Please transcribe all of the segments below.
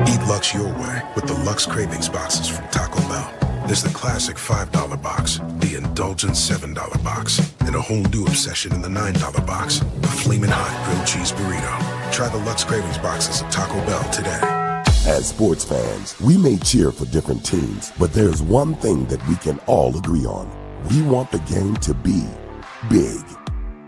Eat Lux your way with the Lux Cravings boxes from Taco Bell. There's the classic $5 box, the indulgent $7 box, and a whole new obsession in the $9 box, the flaming hot grilled cheese burrito. Try the Lux Cravings boxes at Taco Bell today. As sports fans, we may cheer for different teams, but there's one thing that we can all agree on. We want the game to be big.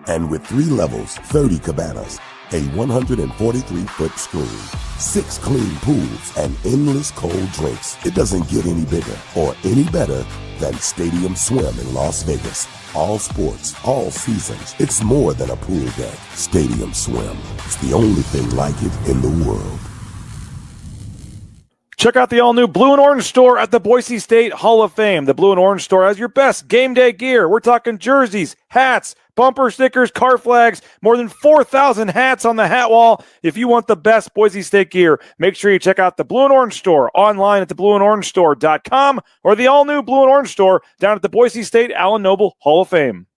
And with 3 levels, 30 cabanas, a 143-foot screen, 6 clean pools, and endless cold drinks, it doesn't get any bigger or any better than Stadium Swim in Las Vegas. All sports, all seasons. It's more than a pool deck. Stadium Swim. It's the only thing like it in the world. Check out the all-new Blue and Orange store at the Boise State Hall of Fame. The Blue and Orange store has your best game day gear. We're talking jerseys, hats, bumper stickers, car flags, more than 4,000 hats on the hat wall. If you want the best Boise State gear, make sure you check out the Blue and Orange store online at theblueandorangestore.com or the all-new Blue and Orange store down at the Boise State Allen Noble Hall of Fame.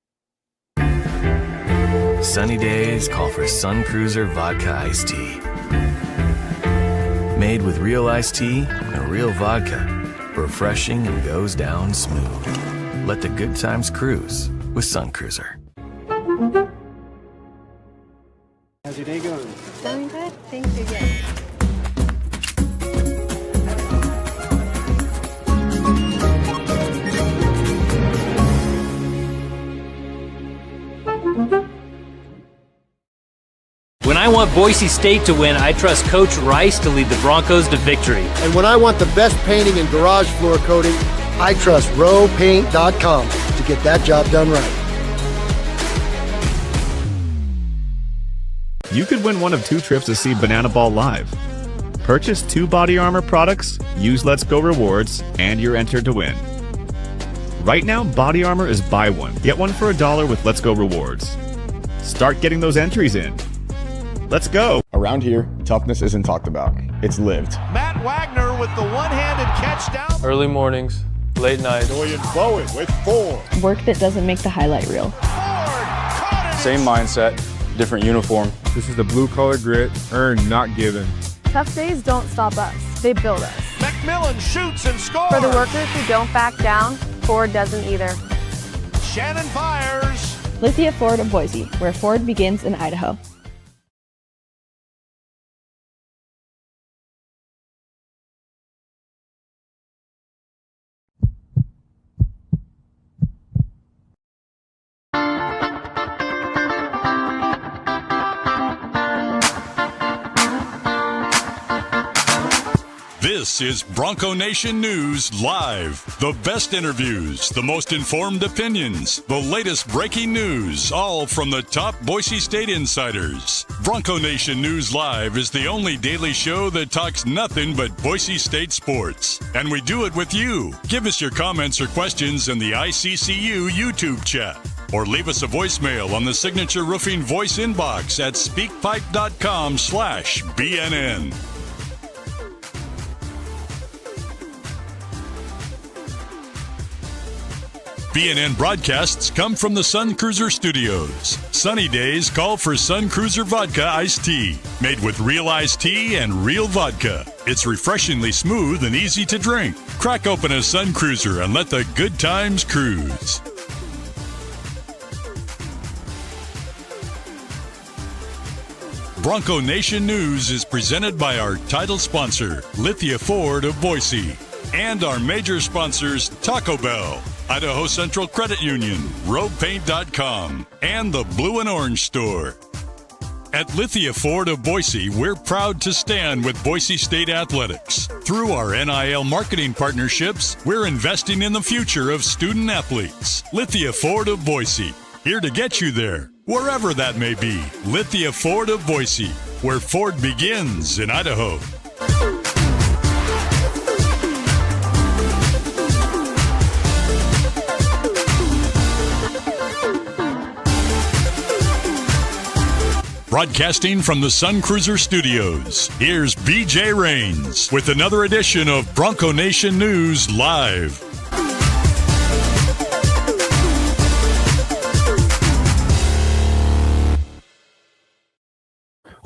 Sunny days call for Sun Cruiser Vodka Iced Tea. Made with real iced tea and real vodka. Refreshing and goes down smooth. Let the good times cruise with Sun Cruiser. How's your day going? Going good. Thank you. Yes. When I want Boise State to win, I trust Coach Rice to lead the Broncos to victory. And when I want the best painting and garage floor coating, I trust rowpaint.com to get that job done right. You could win one of 2 trips to see Banana Ball live. Purchase 2 Body Armor products, use Let's Go Rewards, and you're entered to win. Right now, Body Armor is buy one, get one for $1 with Let's Go Rewards. Start getting those entries in. Let's go. Around here, toughness isn't talked about. It's lived. Matt Wagner with the one-handed catch down. Early mornings, late nights. Dorian Bowen with 4. Work that doesn't make the highlight reel. Same mindset, different uniform. This is the blue-collar grit, earned, not given. Tough days don't stop us. They build us. McMillan shoots and scores. For the workers who don't back down, Ford doesn't either. Shannon fires. Lithia Ford of Boise, where Ford begins in Idaho. This is Bronco Nation News Live. The best interviews, the most informed opinions, the latest breaking news, all from the top Boise State insiders. Bronco Nation News Live is the only daily show that talks nothing but Boise State sports. And we do it with you. Give us your comments or questions in the ICCU YouTube chat. Or leave us a voicemail on the Signature Roofing voice inbox at speakpipe.com/BNN. BNN broadcasts come from the Sun Cruiser Studios. Sunny days call for Sun Cruiser Vodka Iced Tea, made with real iced tea and real vodka. It's refreshingly smooth and easy to drink. Crack open a Sun Cruiser and let the good times cruise. Bronco Nation News is presented by our title sponsor, Lithia Ford of Boise, and our major sponsors, Taco Bell, Idaho Central Credit Union, rowpaint.com, and the Blue and Orange store. At Lithia Ford of Boise, we're proud to stand with Boise State athletics. Through our NIL marketing partnerships, we're investing in the future of student athletes. Lithia Ford of Boise, here to get you there, wherever that may be. Lithia Ford of Boise, where Ford begins in Idaho. Broadcasting from the Sun Cruiser Studios, here's BJ Rains with another edition of Bronco Nation News Live.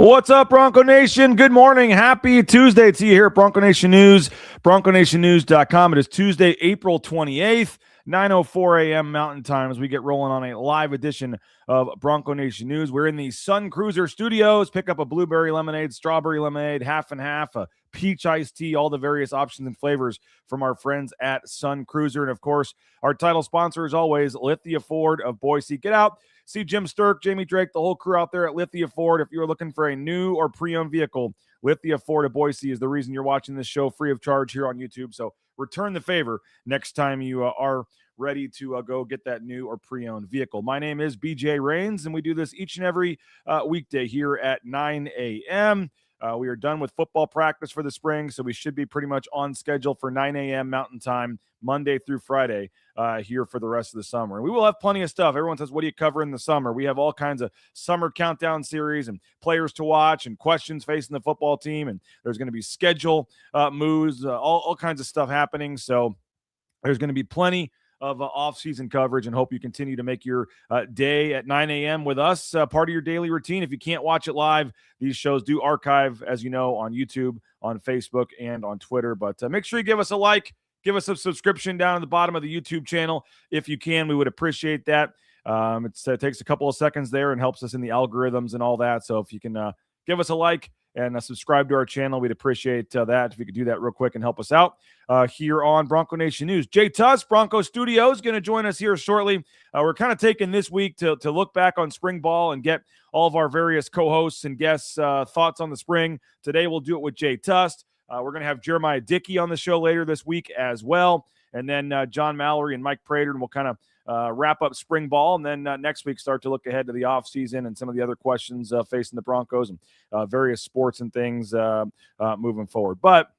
What's up, Bronco Nation? Good morning. Happy Tuesday to you here at Bronco Nation News, BroncoNationNews.com. It is Tuesday, April 28th, 9:04 a.m. Mountain Time as we get rolling on a live edition of Bronco Nation News. We're in the Sun Cruiser Studios. Pick up a blueberry lemonade, strawberry lemonade, half and half, a peach iced tea, all the various options and flavors from our friends at Sun Cruiser. And, of course, our title sponsor, as always, Lithia Ford of Boise. Get out. See Jim Sturk, Jamie Drake, the whole crew out there at Lithia Ford. If you're looking for a new or pre-owned vehicle, Lithia Ford of Boise is the reason you're watching this show free of charge here on YouTube. So return the favor next time you are ready to go get that new or pre-owned vehicle. My name is BJ Rains, and we do this each and every weekday here at 9 a.m. We are done with football practice for the spring, so we should be pretty much on schedule for 9 a.m. Mountain Time, Monday through Friday, here for the rest of the summer. And we will have plenty of stuff. Everyone says, what do you cover in the summer? We have all kinds of summer countdown series and players to watch and questions facing the football team. And there's going to be schedule moves, all kinds of stuff happening. So there's going to be plenty of off-season coverage, and hope you continue to make your day at 9 a.m. with us part of your daily routine. If you can't watch it live, these shows do archive, as you know, on YouTube, on Facebook, and on Twitter. But make sure you give us a like, give us a subscription down at the bottom of the YouTube channel. If you can, we would appreciate that. It takes a couple of seconds there and helps us in the algorithms and all that. So if you can give us a like and subscribe to our channel, we'd appreciate that. If you could do that real quick and help us out here on Bronco Nation News. Jay Tust, Bronco Studios, going to join us here shortly. We're kind of taking this week to look back on spring ball and get all of our various co-hosts and guests' thoughts on the spring. Today we'll do it with Jay Tust. We're going to have Jeremiah Dickey on the show later this week as well. And then John Mallory and Mike Prater, and we'll kind of wrap up spring ball, and then next week start to look ahead to the offseason and some of the other questions facing the Broncos and various sports and things moving forward. But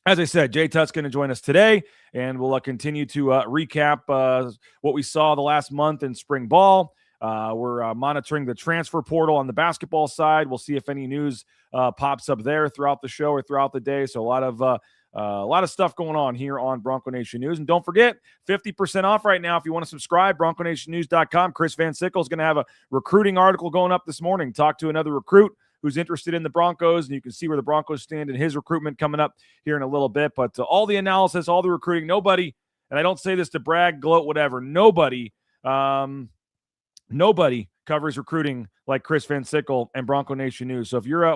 as I said, Jay Tut's going to join us today, and we'll continue to recap what we saw the last month in spring ball. We're monitoring the transfer portal on the basketball side. We'll see if any news pops up there throughout the show or throughout the day. So a lot of stuff going on here on Bronco Nation News. And don't forget, 50% off right now if you want to subscribe, BroncoNationNews.com. Chris Van Sickle is going to have a recruiting article going up this morning. Talk to another recruit who's interested in the Broncos, and you can see where the Broncos stand in his recruitment coming up here in a little bit. But all the analysis, all the recruiting, nobody, and I don't say this to brag, gloat, whatever, nobody covers recruiting like Chris Van Sickle and Bronco Nation News. So if you're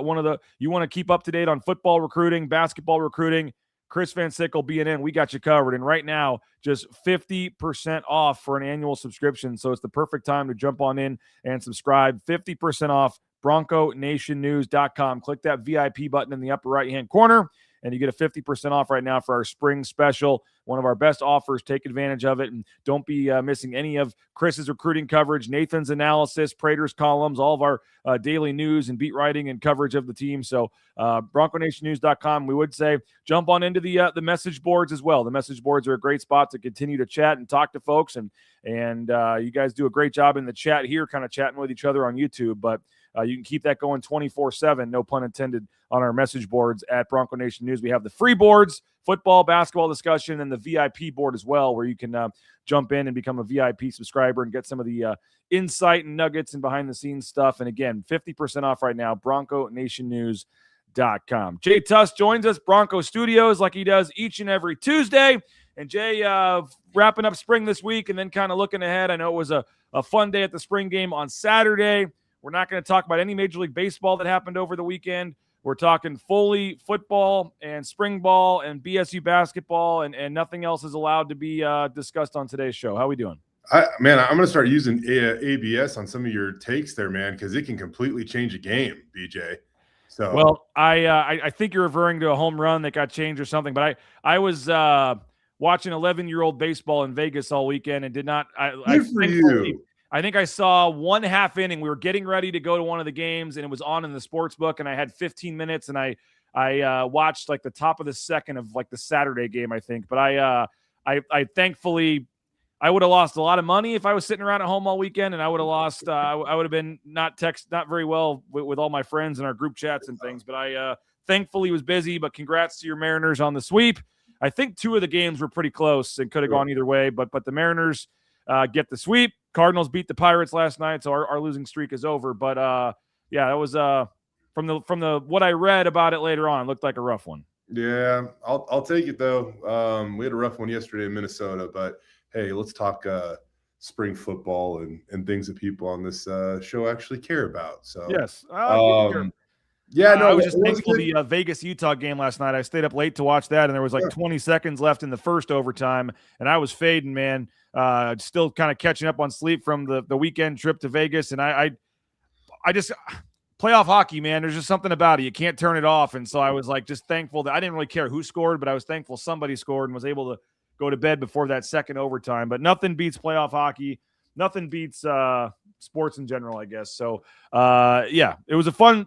you want to keep up to date on football recruiting, basketball recruiting, Chris Van Sickle, BNN, we got you covered. And right now, just 50% off for an annual subscription. So it's the perfect time to jump on in and subscribe. 50% off, BroncoNationNews.com. Click that VIP button in the upper right-hand corner, and you get a 50% off right now for our spring special. One of our best offers. Take advantage of it, and don't be missing any of Chris's recruiting coverage, Nathan's analysis, Prater's columns, all of our daily news and beat writing and coverage of the team. So BroncoNationNews.com, we would say jump on into the message boards as well. The message boards are a great spot to continue to chat and talk to folks, and you guys do a great job in the chat here, kind of chatting with each other on YouTube, but you can keep that going 24/7, no pun intended, on our message boards at Bronco Nation News. We have the free boards, football, basketball discussion, and the VIP board as well, where you can jump in and become a VIP subscriber and get some of the insight and nuggets and behind-the-scenes stuff. And again, 50% off right now, BroncoNationNews.com. Jay Tust joins us, Bronco Studios, like he does each and every Tuesday. And Jay, wrapping up spring this week and then kind of looking ahead. I know it was a fun day at the spring game on Saturday. We're not going to talk about any Major League Baseball that happened over the weekend. We're talking fully football and spring ball and BSU basketball, and nothing else is allowed to be discussed on today's show. How are we doing? I'm going to start using ABS on some of your takes there, man, because it can completely change a game, BJ. So, well, I think you're referring to a home run that got changed or something, but I was watching 11-year-old baseball in Vegas all weekend and did not. Good for you. I think I saw one half inning. We were getting ready to go to one of the games, and it was on in the sports book, and I had 15 minutes, and I watched like the top of the second of like the Saturday game, I think. But I thankfully, I would have lost a lot of money if I was sitting around at home all weekend, and I would have lost. I would have been not very well with all my friends in our group chats and things. But I thankfully was busy. But congrats to your Mariners on the sweep. I think two of the games were pretty close and could have gone either way, but the Mariners get the sweep. Cardinals beat the Pirates last night, so our losing streak is over. But yeah, that was from the what I read about it later on, it looked like a rough one. Yeah, I'll take it though. We had a rough one yesterday in Minnesota, but hey, let's talk spring football and things that people on this show actually care about. So yes, yeah, no, I was just thankful the Vegas Utah game last night. I stayed up late to watch that, and there was like 20 seconds left in the first overtime, and I was fading, man. Still kind of catching up on sleep from the weekend trip to Vegas, and I just playoff hockey, man. There's just something about it. You can't turn it off, and so I was like just thankful that I didn't really care who scored, but I was thankful somebody scored and was able to go to bed before that second overtime. But nothing beats playoff hockey. Nothing beats sports in general, I guess. So, yeah, it was a fun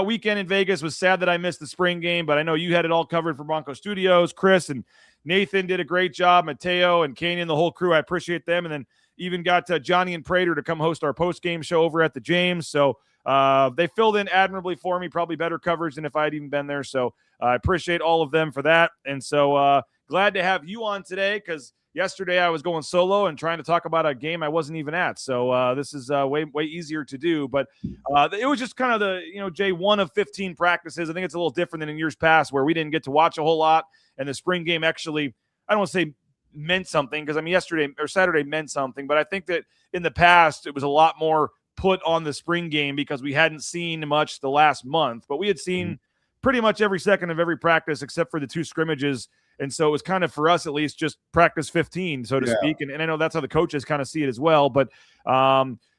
weekend in Vegas. It was sad that I missed the spring game, but I know you had it all covered for Bronco Studios. Chris and Nathan did a great job. Mateo and Canyon, the whole crew, I appreciate them. And then even got Johnny and Prater to come host our post-game show over at the James. So they filled in admirably for me, probably better coverage than if I had even been there. So I appreciate all of them for that. And so glad to have you on today because yesterday I was going solo and trying to talk about a game I wasn't even at. So this is way easier to do. But it was just kind of the, Jay, 1 of 15 practices. I think it's a little different than in years past where we didn't get to watch a whole lot. And the spring game actually, I don't want to say meant something because, I mean, yesterday or Saturday meant something. But I think that in the past it was a lot more put on the spring game because we hadn't seen much the last month. But we had seen pretty much every second of every practice except for the 2 scrimmages. And so it was kind of, for us at least, just practice 15, so to speak. And I know that's how the coaches kind of see it as well. But,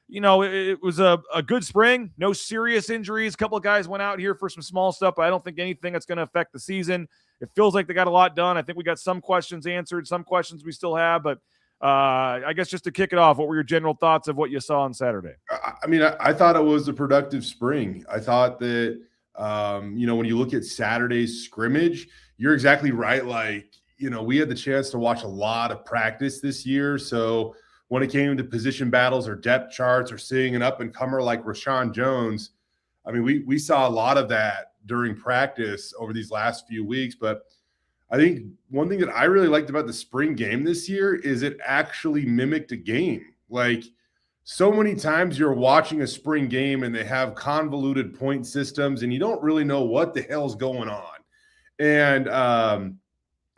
it was a good spring. No serious injuries. A couple of guys went out here for some small stuff, but I don't think anything that's going to affect the season. It feels like they got a lot done. I think we got some questions answered, some questions we still have. But I guess just to kick it off, what were your general thoughts of what you saw on Saturday? I mean, I thought it was a productive spring. I thought that, when you look at Saturday's scrimmage, you're exactly right. Like, we had the chance to watch a lot of practice this year. So when it came to position battles or depth charts or seeing an up-and-comer like Rashawn Jones, I mean, we saw a lot of that during practice over these last few weeks. But I think one thing that I really liked about the spring game this year is it actually mimicked a game. Like, so many times you're watching a spring game and they have convoluted point systems and you don't really know what the hell's going on. And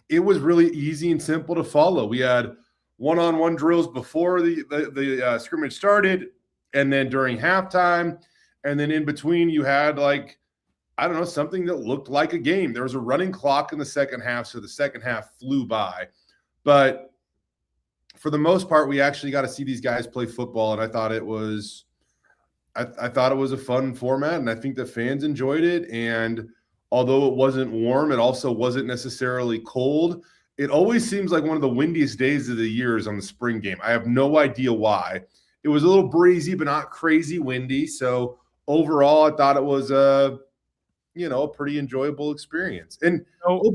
it was really easy and simple to follow. We had one-on-one drills before the scrimmage started, and then during halftime, and then in between you had something that looked like a game. There was a running clock in the second half, so the second half flew by. But for the most part, we actually got to see these guys play football, and I thought it was a fun format, and I think the fans enjoyed it. And although it wasn't warm, it also wasn't necessarily cold. It always seems like one of the windiest days of the year is on the spring game. I have no idea why. It was a little breezy, but not crazy windy. So overall, I thought it was a pretty enjoyable experience. And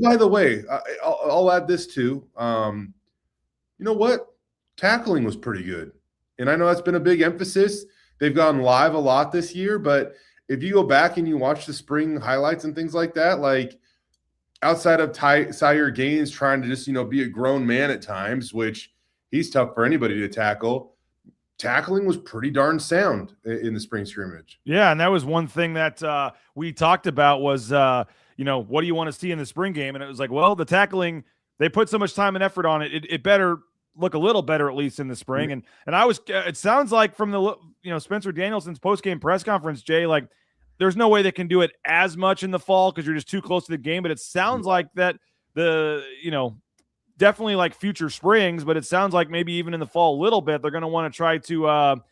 by the way, I'll add this too. You know what? Tackling was pretty good. And I know that's been a big emphasis. They've gone live a lot this year, but if you go back and you watch the spring highlights and things like that, like outside of Sire Gaines trying to just, be a grown man at times, which he's tough for anybody to tackle, tackling was pretty darn sound in the spring scrimmage. Yeah, and that was one thing that we talked about was, what do you want to see in the spring game? And it was like, well, the tackling, they put so much time and effort on it. It better look a little better, at least in the spring. And I was, it sounds like from the, Spencer Danielson's post-game press conference, Jay, like there's no way they can do it as much in the fall because you're just too close to the game. But it sounds like that definitely like future springs, but it sounds like maybe even in the fall a little bit, they're going to want to try to,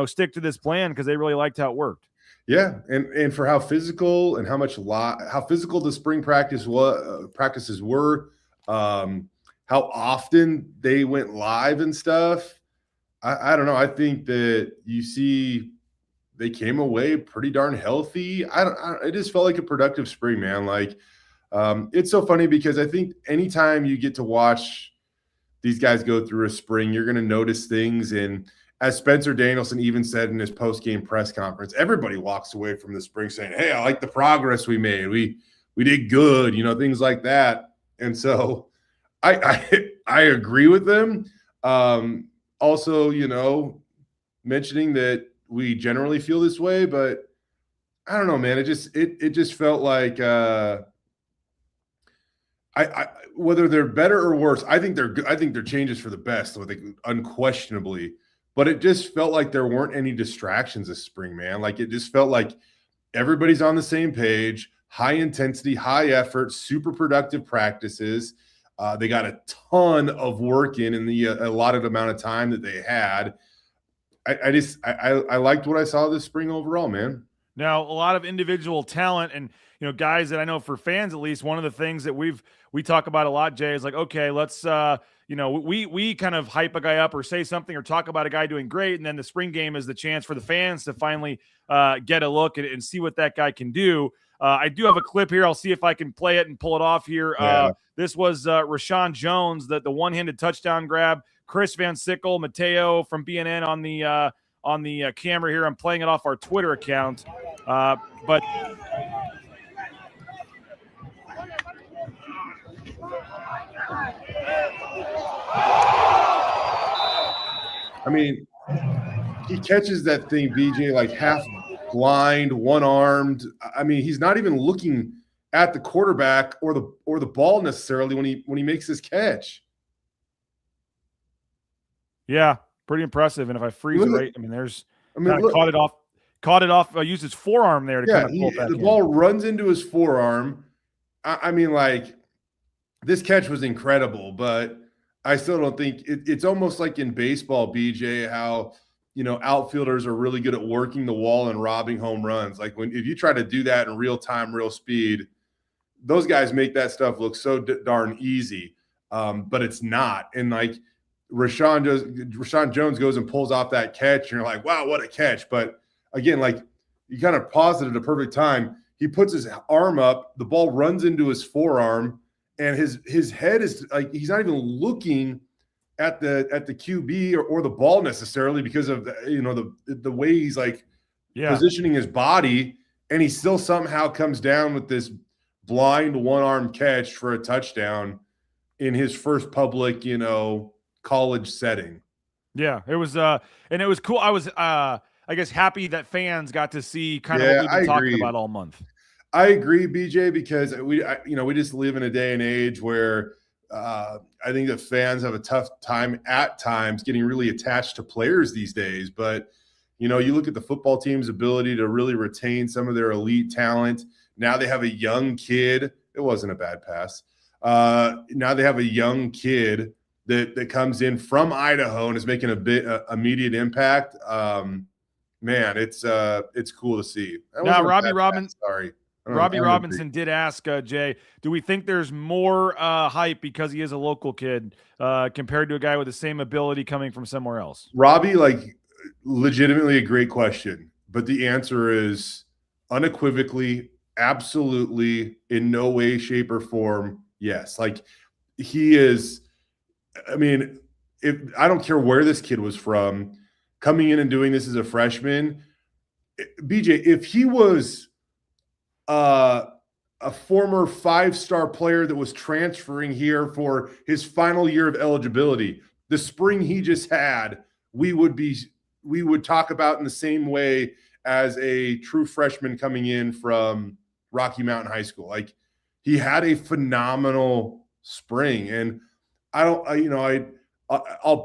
stick to this plan because they really liked how it worked. Yeah. And for how physical and how physical the spring practices were, how often they went live and stuff. I don't know. I think that you see they came away pretty darn healthy. I just felt like a productive spring, man. Like, it's so funny because I think anytime you get to watch these guys go through a spring, you're going to notice things. And as Spencer Danielson even said in his post-game press conference, everybody walks away from the spring saying, hey, I like the progress we made. We did good, things like that. And so I agree with them. Also, mentioning that we generally feel this way, but I don't know, man. It just felt like I whether they're better or worse, I think they're good. I think they're changes for the best, I think, unquestionably. But it just felt like there weren't any distractions this spring, man. Like it just felt like everybody's on the same page, high intensity, high effort, super productive practices. They got a ton of work in the allotted amount of time that they had. I liked what I saw this spring overall, man. Now, a lot of individual talent and, guys that I know for fans, at least, one of the things that we talk about a lot, Jay, is like, okay, let's, we kind of hype a guy up or say something or talk about a guy doing great. And then the spring game is the chance for the fans to finally get a look and see what that guy can do. I do have a clip here. I'll see if I can play it and pull it off here. Yeah. This was Rashawn Jones, the one-handed touchdown grab. Chris Van Sickle, Mateo from BNN on the camera here. I'm playing it off our Twitter account. But I mean, he catches that thing, BJ, like half blind, one-armed. I mean, he's not even looking at the quarterback or the ball necessarily when he makes his catch. Yeah, pretty impressive. And if I freeze it right, look, caught it off, used his forearm there to kind of pull it back the in. ball runs into his forearm. I mean, like, this catch was incredible, but I still don't think it's almost like in baseball, BJ, how, outfielders are really good at working the wall and robbing home runs. Like if you try to do that in real time, real speed, those guys make that stuff look so darn easy. But it's not. And like Rashawn Jones goes and pulls off that catch and you're like, wow, what a catch. But again, like you kind of paused it at a perfect time. He puts his arm up, the ball runs into his forearm, and his head is like, he's not even looking at the QB or the ball necessarily because of the way he's like positioning his body, and he still somehow comes down with this blind one-arm catch for a touchdown in his first public, college setting. Yeah, it was and it was cool. I was I guess happy that fans got to see kind of what we've been talking about all month. I agree, BJ, because we just live in a day and age where I think that fans have a tough time at times getting really attached to players these days. But, you look at the football team's ability to really retain some of their elite talent. Now they have a young kid. It wasn't a bad pass. Now they have a young kid that comes in from Idaho and is making a bit immediate impact. Man, it's cool to see. Now, Robbie Robinson did ask, Jay, do we think there's more hype because he is a local kid compared to a guy with the same ability coming from somewhere else? Robbie, like, legitimately a great question, but the answer is unequivocally, absolutely, in no way, shape, or form, yes. Like, he is, I mean, I don't care where this kid was from, coming in and doing this as a freshman. BJ, if he was a former 5-star player that was transferring here for his final year of eligibility, the spring he just had, we would talk about in the same way as a true freshman coming in from Rocky Mountain High School. Like, he had a phenomenal spring, and I'll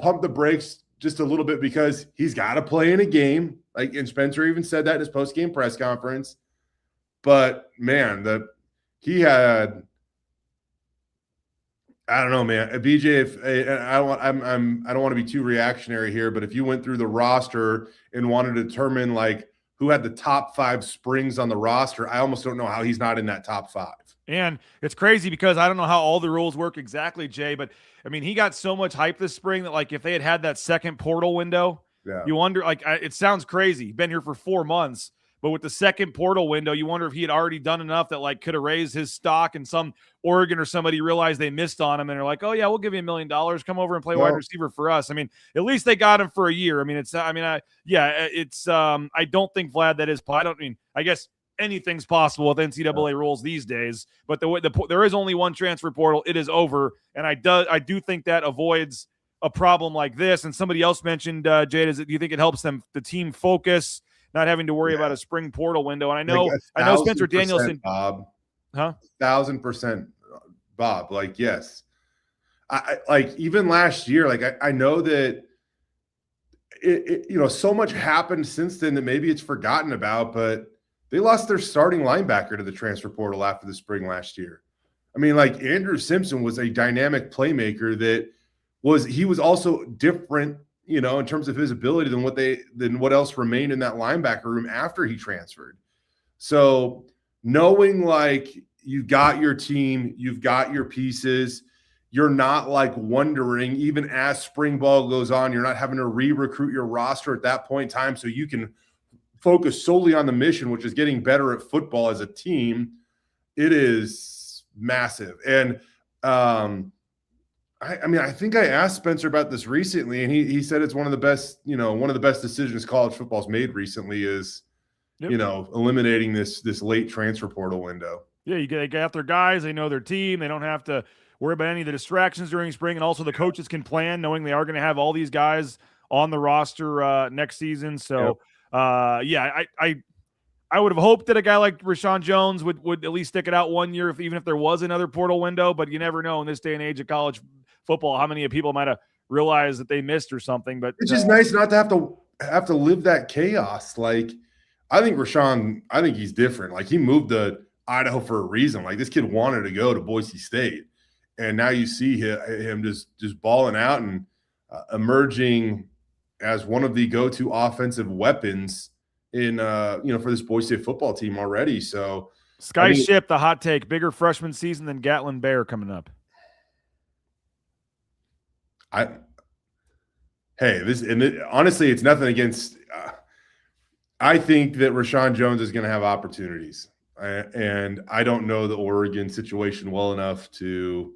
pump the brakes just a little bit because he's got to play in a game. Like, and Spencer even said that in his post-game press conference. But man, he had, I don't know, man. BJ, I don't want to be too reactionary here, but if you went through the roster and wanted to determine like who had the top 5 springs on the roster, I almost don't know how he's not in that top 5. And it's crazy because I don't know how all the rules work exactly, Jay, but I mean, he got so much hype this spring that like if they had that second portal window, you wonder, like, it sounds crazy. Been here for 4 months. But with the second portal window, you wonder if he had already done enough that like could have raised his stock, and some Oregon or somebody realized they missed on him and they're like, oh yeah, we'll give you $1 million. Come over and play wide receiver for us. I mean, at least they got him for a year. I mean, I don't think Vlad, that is, I guess anything's possible with NCAA rules these days, but there is only one transfer portal. It is over. And I do think that avoids a problem like this. And somebody else mentioned, Jade, do you think it helps the team focus not having to worry about a spring portal window. And I know Spencer 1,000%, Danielson, Bob. huh? 1,000%, Bob. Like, yes. I like even last year, like I know that so much happened since then that maybe it's forgotten about, but they lost their starting linebacker to the transfer portal after the spring last year. I mean, like Andrew Simpson was a dynamic playmaker he was also different, in terms of his ability than what else remained in that linebacker room after he transferred. So knowing like you've got your team, you've got your pieces, you're not like wondering, even as spring ball goes on, you're not having to re-recruit your roster at that point in time so you can focus solely on the mission, which is getting better at football as a team. It is massive. And I think I asked Spencer about this recently, and he said it's one of the best decisions college football's made recently is, eliminating this late transfer portal window. Yeah, they got their guys, they know their team, they don't have to worry about any of the distractions during spring, and also the coaches can plan knowing they are going to have all these guys on the roster next season. So, I would have hoped that a guy like Rashawn Jones would at least stick it out 1 year, even if there was another portal window. But you never know in this day and age of college football how many people might have realized that they missed or something. But it's just nice not to have to live that chaos. Like, I think Rashawn, he's different. Like, he moved to Idaho for a reason. Like, this kid wanted to go to Boise State, and now you see him just balling out and emerging as one of the go-to offensive weapons in for this Boise State football team already. So Ship, the hot take, bigger freshman season than Gatlin Bear coming up. Honestly, it's nothing against I think that Rashawn Jones is going to have opportunities, and I don't know the Oregon situation well enough to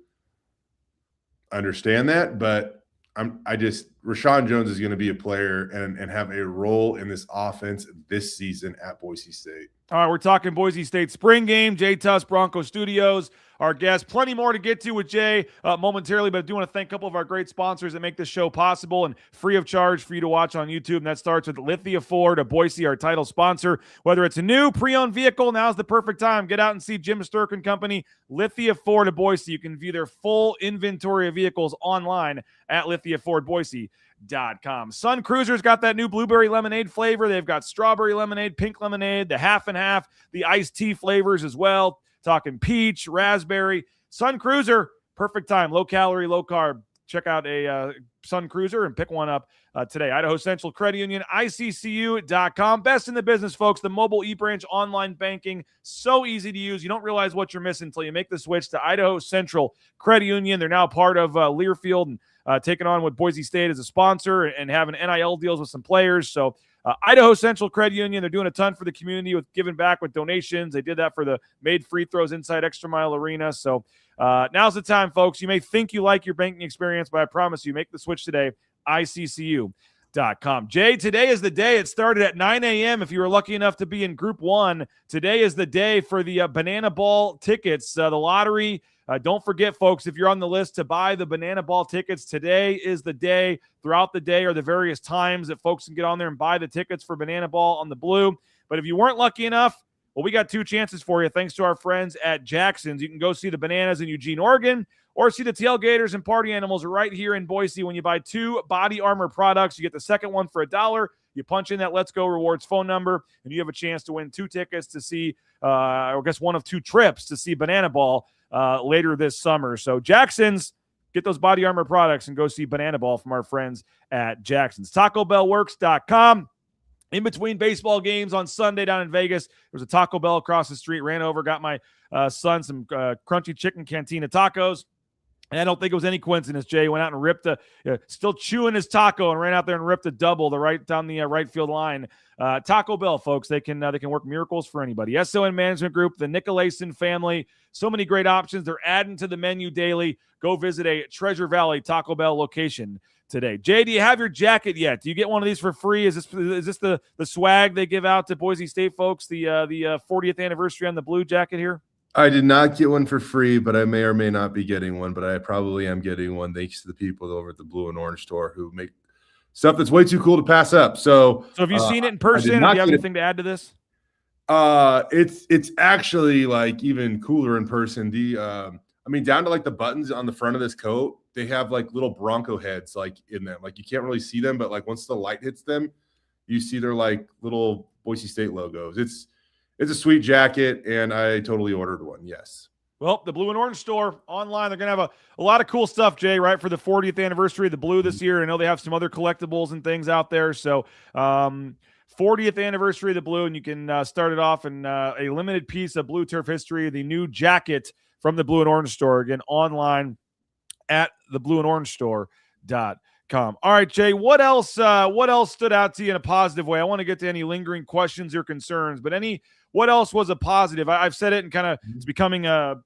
understand that, but Rashawn Jones is going to be a player and have a role in this offense this season at Boise State. All right, we're talking Boise State spring game. Jay Tust, Bronco Studios, our guest. Plenty more to get to with Jay momentarily, but I do want to thank a couple of our great sponsors that make this show possible and free of charge for you to watch on YouTube. And that starts with Lithia Ford of Boise, our title sponsor. Whether it's a new pre-owned vehicle, now's the perfect time. Get out and see Jim Sturk and Company, Lithia Ford of Boise. You can view their full inventory of vehicles online at lithiafordboise.com. Sun Cruiser's got that new blueberry lemonade flavor. They've got strawberry lemonade, pink lemonade, the half and half, the iced tea flavors as well. Talking peach, raspberry. Sun Cruiser, perfect time. Low calorie, low carb. Check out a Sun Cruiser and pick one up today. Idaho Central Credit Union, ICCU.com. Best in the business, folks. The mobile eBranch online banking, so easy to use. You don't realize what you're missing until you make the switch to Idaho Central Credit Union. They're now part of Learfield and taking on with Boise State as a sponsor and having NIL deals with some players. So Idaho Central Credit Union, they're doing a ton for the community with giving back with donations. They did that for the made free throws inside Extra Mile Arena. So now's the time, folks. You may think you like your banking experience, but I promise you, make the switch today, ICCU.com. Jay, today is the day. It started at 9 a.m. If you were lucky enough to be in Group 1, today is the day for the Banana Ball tickets, the lottery. Don't forget, folks, if you're on the list to buy the Banana Ball tickets, today is the day. Throughout the day are the various times that folks can get on there and buy the tickets for Banana Ball on the Blue. But if you weren't lucky enough, well, we got two chances for you thanks to our friends at Jackson's. You can go see the Bananas in Eugene, Oregon, or see the Tailgaters and Party Animals right here in Boise. When you buy 2 body armor products, you get the second one for $1. You punch in that Let's Go Rewards phone number, and you have a chance to win 2 tickets to see, I guess one of 2 trips to see Banana Ball later this summer. So Jackson's, get those body armor products and go see Banana Ball from our friends at Jackson's. TacoBellWorks.com. In between baseball games on Sunday down in Vegas, there was a Taco Bell across the street. Ran over, got my son some crunchy chicken cantina tacos. And I don't think it was any coincidence. Jay went out and ripped still chewing his taco and ran out there and ripped a double down the right field line. Taco Bell, folks, they can work miracles for anybody. SON Management Group, the Nicolason family, so many great options. They're adding to the menu daily. Go visit a Treasure Valley Taco Bell location today. Jay, do you have your jacket yet? Do you get one of these for free? Is this the swag they give out to Boise State folks? The 40th anniversary on the blue jacket here? I did not get one for free, but I may or may not be getting one, but I probably am getting one thanks to the people over at the Blue and Orange store who make stuff that's way too cool to pass up. So have you seen it in person? Do you have anything to add to this? It's actually like even cooler in person. Down to like the buttons on the front of this coat, they have like little Bronco heads like in them. Like you can't really see them, but like once the light hits them, you see their like little Boise State logos. It's a sweet jacket, and I totally ordered one. Yes. Well, the Blue and Orange store online, they're going to have a lot of cool stuff, Jay, right, for the 40th anniversary of the Blue this year. I know they have some other collectibles and things out there. So 40th anniversary of the Blue, and you can start it off in a limited piece of Blue Turf history, the new jacket from the Blue and Orange store, again, online at theblueandorangestore.com. All right, Jay, what else stood out to you in a positive way? I want to get to any lingering questions or concerns, but what else was a positive? I've said it, and kind of it's becoming I'm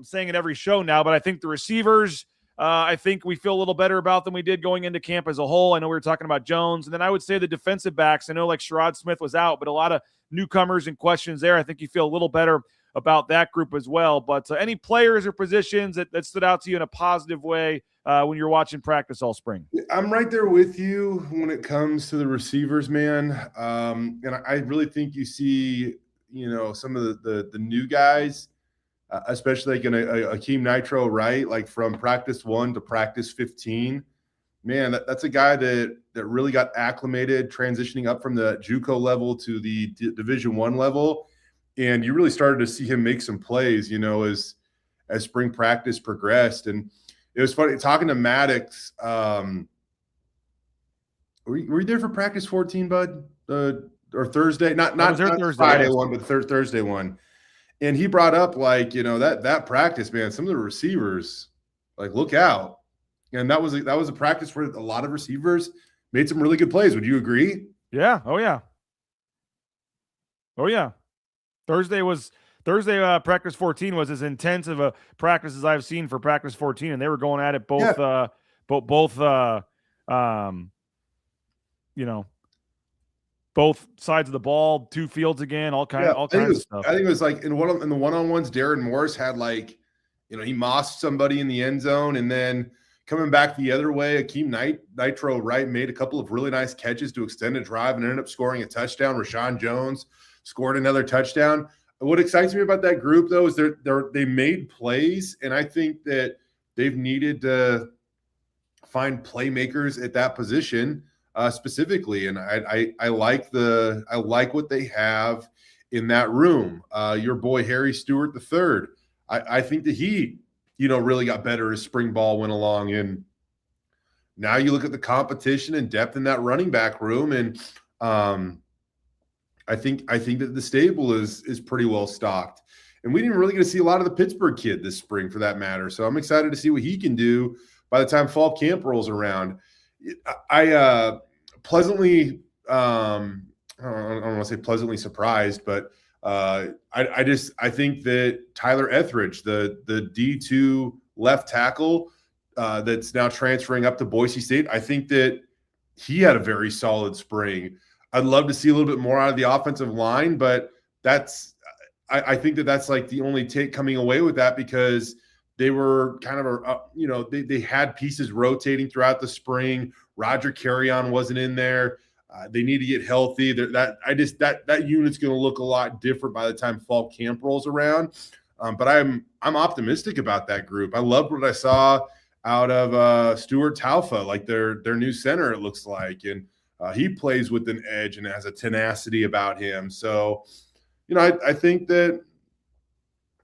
saying it every show now, but I think the receivers, I think we feel a little better about than we did going into camp as a whole. I know we were talking about Jones, and then I would say the defensive backs. I know like Sherrod Smith was out, but a lot of newcomers and questions there. I think you feel a little better about that group as well. But any players or positions that stood out to you in a positive way when you're watching practice all spring? I'm right there with you when it comes to the receivers, man. And I really think you see, some of the new guys, especially like in Akeem Nitro, right? Like from practice 1 to practice 15, man, that's a guy that really got acclimated, transitioning up from the JUCO level to the Division I level. And you really started to see him make some plays, as spring practice progressed. And it was funny talking to Maddox. Were you there for practice 14, bud? Or Thursday? Not Thursday, Friday one, but Thursday one. And he brought up that practice, man. Some of the receivers, look out. And that was a practice where a lot of receivers made some really good plays. Would you agree? Yeah. Oh yeah. Thursday practice 14 was as intense of a practice as I've seen for practice 14, and they were going at it both both sides of the ball, two fields again, all kinds of stuff. I think it was like in the one-on-ones, Darren Morris had he mossed somebody in the end zone, and then coming back the other way, Akeem Nitro Wright made a couple of really nice catches to extend a drive and ended up scoring a touchdown. Rashawn Jones scored another touchdown. What excites me about that group, though, is they made plays, and I think that they've needed to find playmakers at that position specifically. And I like what they have in that room. Your boy Harry Stewart III, I think that he really got better as spring ball went along. And now you look at the competition and depth in that running back room, and I think that the stable is pretty well stocked. And we didn't really get to see a lot of the Pittsburgh kid this spring, for that matter. So I'm excited to see what he can do by the time fall camp rolls around. I pleasantly, I don't want to say pleasantly surprised, but I think that Tyler Etheridge, the D2 left tackle that's now transferring up to Boise State, I think that he had a very solid spring. I'd love to see a little bit more out of the offensive line, but I think that's like the only take coming away with that, because they were kind of they had pieces rotating throughout the spring. Roger Carrion wasn't in there. They need to get healthy. That unit's going to look a lot different by the time fall camp rolls around. But I'm optimistic about that group. I loved what I saw out of Stuart Taufa, like their new center, it looks like, and he plays with an edge and has a tenacity about him. So, I think that,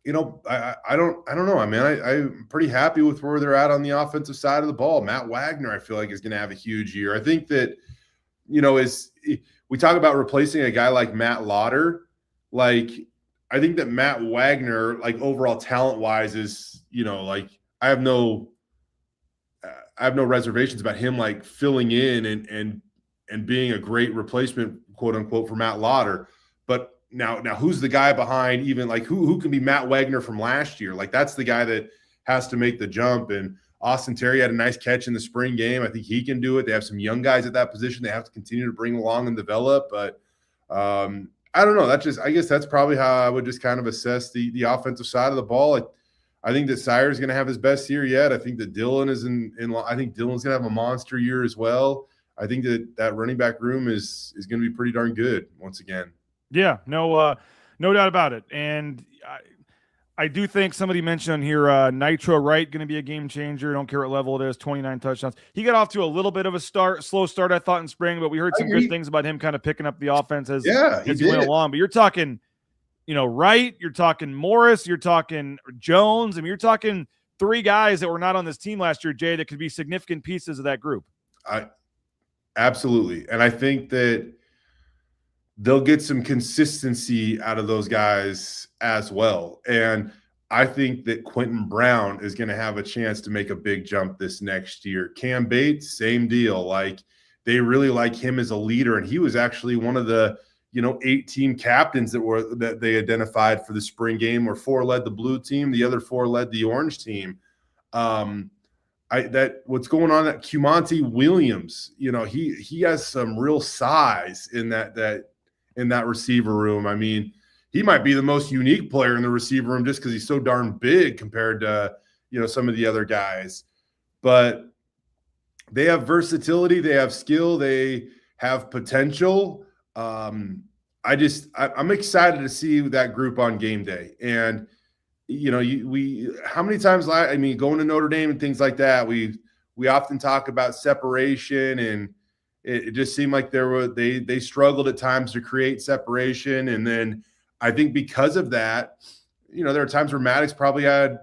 I don't know. I mean, I'm pretty happy with where they're at on the offensive side of the ball. Matt Wagner, I feel like, is going to have a huge year. I think that, as we talk about replacing a guy like Matt Lauder, I think that Matt Wagner, overall talent-wise, is, I have no reservations about him, filling in and being a great replacement, quote unquote, for Matt Lauder. But now who's the guy behind, even who can be Matt Wagner from last year? That's the guy that has to make the jump. And Austin Terry had a nice catch in the spring game. I think he can do it. They have some young guys at that position they have to continue to bring along and develop. But I don't know. I guess that's probably how I would just kind of assess the offensive side of the ball. I think that Sire's going to have his best year yet. I think that Dylan is I think Dylan's going to have a monster year as well. I think that running back room is going to be pretty darn good once again. Yeah, no doubt about it. And I do think somebody mentioned on here, Nitro Wright going to be a game changer. Don't care what level it is, 29 touchdowns. He got off to a little bit of a slow start, I thought, in spring, but we heard some good things about him kind of picking up the offense as he went along. But you're talking, Wright, you're talking Morris, you're talking Jones. I mean, you're talking 3 guys that were not on this team last year, Jay, that could be significant pieces of that group. Absolutely. And I think that they'll get some consistency out of those guys as well. And I think that Quentin Brown is going to have a chance to make a big jump this next year. Cam Bates, same deal. Like, they really like him as a leader. And he was actually one of the, 8 team captains that they identified for the spring game, where 4 led the blue team, the other 4 led the orange team. What's going on at Cumonte Williams, he has some real size in that receiver room. I mean, he might be the most unique player in the receiver room just because he's so darn big compared to, some of the other guys. But they have versatility, they have skill, they have potential. I'm excited to see that group on game day. And how many times, going to Notre Dame and things like that, we often talk about separation, and it just seemed like they struggled at times to create separation. And then I think because of that, there are times where Maddox probably had,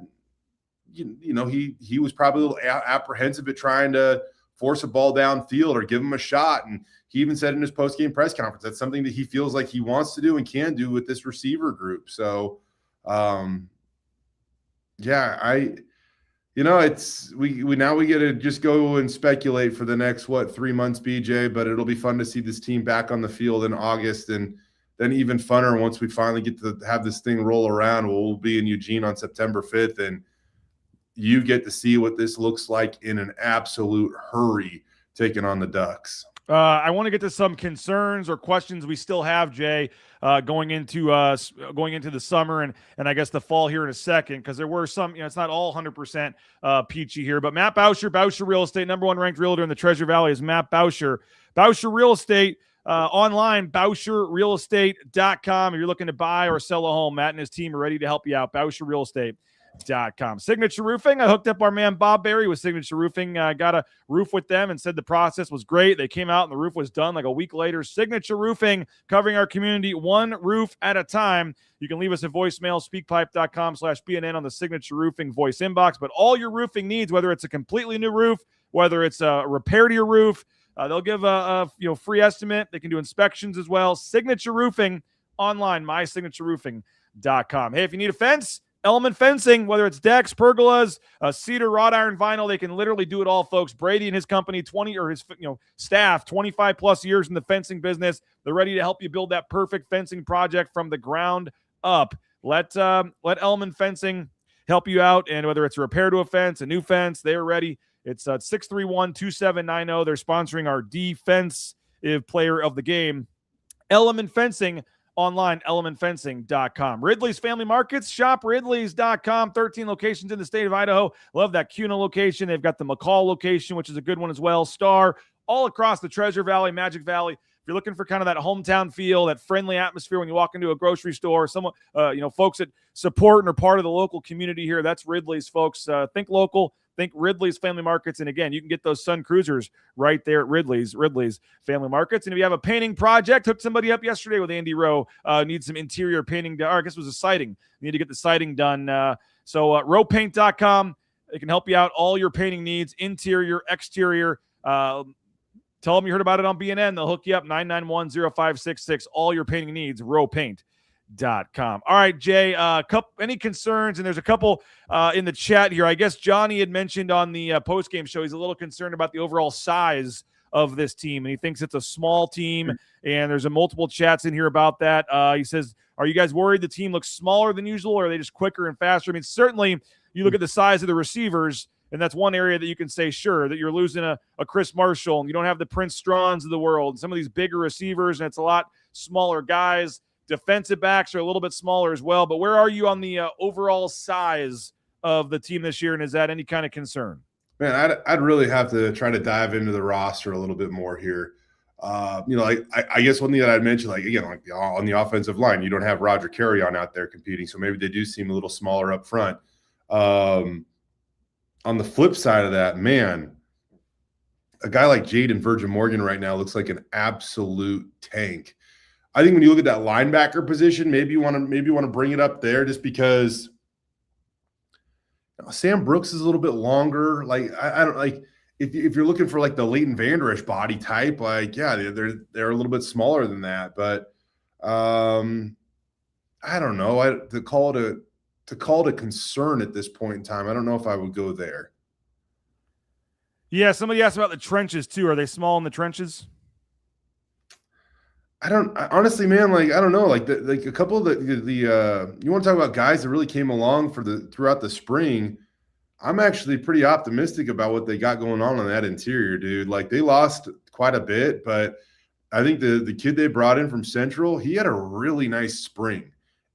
he was probably a little apprehensive at trying to force a ball downfield or give him a shot. And he even said in his post-game press conference, that's something that he feels like he wants to do and can do with this receiver group. So, we get to just go and speculate for the next 3 months, BJ, but it'll be fun to see this team back on the field in August, and then even funner once we finally get to have this thing roll around. We'll be in Eugene on September 5th, and you get to see what this looks like in an absolute hurry, taking on the Ducks. I want to get to some concerns or questions we still have, Jay, going into the summer and I guess the fall here in a second, because there were some, it's not all 100% peachy here. But Matt Bauscher Real Estate, #1 ranked realtor in the Treasure Valley is Matt Bauscher. Bauscher Real Estate, online, BauscherRealEstate.com. If you're looking to buy or sell a home, Matt and his team are ready to help you out. BauscherRealEstate.com. Signature Roofing. I hooked up our man Bob Berry with Signature Roofing. I got a roof with them and said the process was great. They came out and the roof was done like a week later. Signature Roofing, covering our community one roof at a time. You can leave us a voicemail, speakpipe.com/BNN on the Signature Roofing voice inbox. But all your roofing needs, whether it's a completely new roof, whether it's a repair to your roof, they'll give a free estimate. They can do inspections as well. Signature Roofing online, mysignatureroofing.com. Hey, if you need a fence, Element Fencing, whether it's decks, pergolas, cedar, wrought iron, vinyl, they can literally do it all, folks. Brady and his company, staff, 25 plus years in the fencing business. They're ready to help you build that perfect fencing project from the ground up. Let Element Fencing help you out, and whether it's a repair to a fence, a new fence, they're ready. It's 631-2790. They're sponsoring our defensive player of the game. Element Fencing. Online, elementfencing.com. Ridley's Family Markets, shop ridleys.com. 13 locations in the state of Idaho. Love that Kuna location. They've got the McCall location, which is a good one as well. Star, all across the Treasure Valley, Magic Valley. If you're looking for kind of that hometown feel, that friendly atmosphere when you walk into a grocery store, someone, folks that support and are part of the local community here, that's Ridley's, folks. Think local. Think Ridley's Family Markets. And again, you can get those Sun Cruisers right there at Ridley's Family Markets. And if you have a painting project, hooked somebody up yesterday with Andy Rowe, needs some interior painting, or I guess it was a siding. You need to get the siding done. So rowepaint.com. They can help you out. All your painting needs, interior, exterior. Tell them you heard about it on BNN. They'll hook you up, 991-0566. All your painting needs, rowepaint.com. All right, Jay, any concerns? And there's a couple in the chat here. I guess Johnny had mentioned on the post-game show he's a little concerned about the overall size of this team, and he thinks it's a small team, and there's multiple chats in here about that. He says, are you guys worried the team looks smaller than usual, or are they just quicker and faster? I mean, certainly you look at the size of the receivers, and that's one area that you can say, sure, that you're losing a Chris Marshall, and you don't have the Prince Straughns of the world, and some of these bigger receivers, and it's a lot smaller guys. Defensive backs are a little bit smaller as well, but where are you on the overall size of the team this year, and is that any kind of concern? Man, I'd really have to try to dive into the roster a little bit more here. I guess one thing that I'd mention, like, again, like on the offensive line, you don't have Roger Carrion out there competing, so maybe they do seem a little smaller up front. On the flip side of that, man, a guy like Jaden Virgin Morgan right now looks like an absolute tank. I think when you look at that linebacker position, maybe you want to bring it up there just because Sam Brooks is a little bit longer. Like I don't like if you're looking for like the Leighton Vander Esch body type, like yeah, they're a little bit smaller than that. But I don't know. To call it a concern at this point in time, I don't know if I would go there. Yeah, somebody asked about the trenches too. Are they small in the trenches? Honestly, man, like I don't know, like a couple of the you want to talk about guys that really came along throughout the spring. I'm actually pretty optimistic about what they got going on that interior, dude. Like they lost quite a bit, but I think the kid they brought in from Central, he had a really nice spring,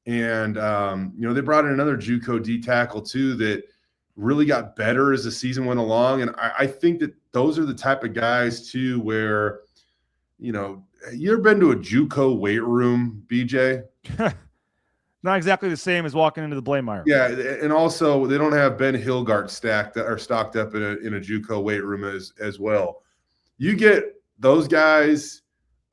and they brought in another JUCO D tackle too that really got better as the season went along, and I think that those are the type of guys too where, you ever been to a JUCO weight room, BJ? Not exactly the same as walking into the Blameyer. Yeah, and also they don't have Ben Hilgart stocked up in a JUCO weight room as well. You get those guys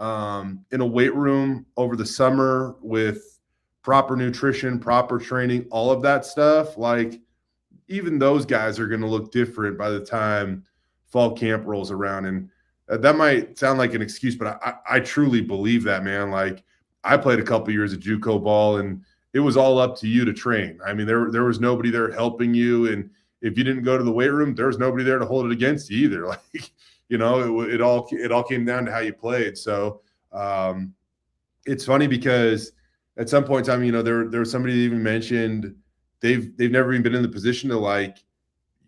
in a weight room over the summer with proper nutrition, proper training, all of that stuff. Like even those guys are going to look different by the time fall camp rolls around. And that might sound like an excuse, but I truly believe that, man. Like I played a couple years of JUCO ball, and it was all up to you to train. I mean, there was nobody there helping you, and if you didn't go to the weight room, there was nobody there to hold it against you either. Like, it all came down to how you played. So it's funny because at some point in time, there was somebody that even mentioned they've never even been in the position to like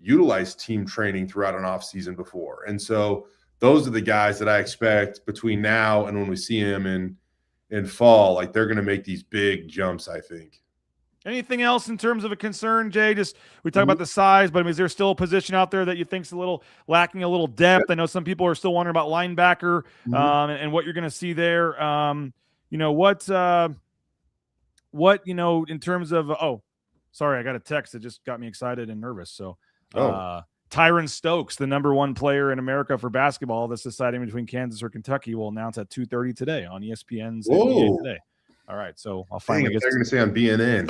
utilize team training throughout an off season before, and so those are the guys that I expect between now and when we see him in fall. Like they're going to make these big jumps, I think. Anything else in terms of a concern, Jay? Just we talk about the size, but I mean, is there still a position out there that you think's a little lacking a little depth? I know some people are still wondering about linebacker and what you're going to see there. What in terms of sorry, I got a text that just got me excited and nervous. So Tyron Stokes, the number one player in America for basketball that's deciding between Kansas or Kentucky, will announce at 2:30 today on ESPN's NBA Today. All right, so I'll finally get. They're going to say on BNN.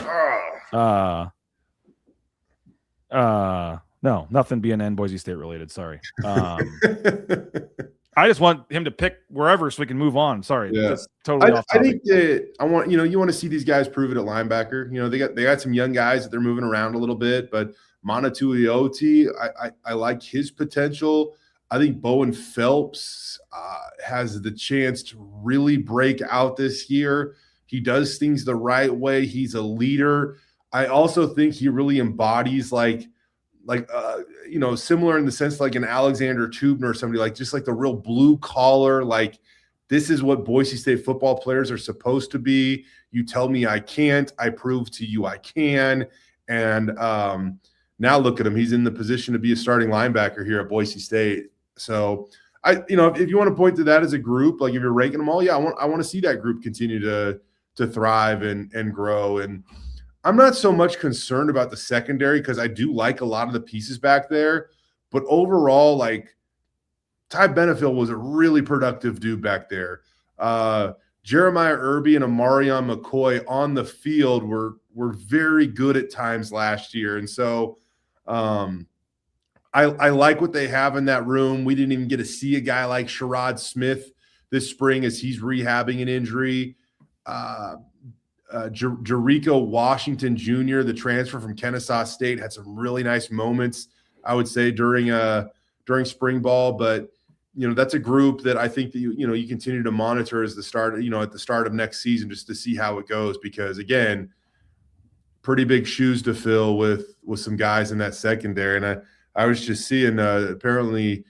No, nothing BNN Boise State related. Sorry. I just want him to pick wherever so we can move on. Sorry, that's totally off topic. I think that I want you want to see these guys prove it at linebacker. They got some young guys that they're moving around a little bit, but Monatuioti, I like his potential. I think Bowen Phelps has the chance to really break out this year. He does things the right way. He's a leader. I also think he really embodies similar in the sense like an Alexander Tubner or somebody, like just like the real blue collar, like this is what Boise State football players are supposed to be. You tell me I can't, I prove to you I can. And now look at him. He's in the position to be a starting linebacker here at Boise State. So if you want to point to that as a group, like if you're ranking them all, I want to see that group continue to thrive and grow. And I'm not so much concerned about the secondary because I do like a lot of the pieces back there. But overall, like Ty Benefield was a really productive dude back there. Jeremiah Irby and Amarion McCoy on the field were very good at times last year. And so I like what they have in that room. We didn't even get to see a guy like Sherrod Smith this spring as he's rehabbing an injury. Jericho Washington Jr., the transfer from Kennesaw State, had some really nice moments, I would say, during spring ball. But that's a group that I think that you continue to monitor as at the start of next season, just to see how it goes, because again, pretty big shoes to fill with some guys in that secondary. And I was just seeing apparently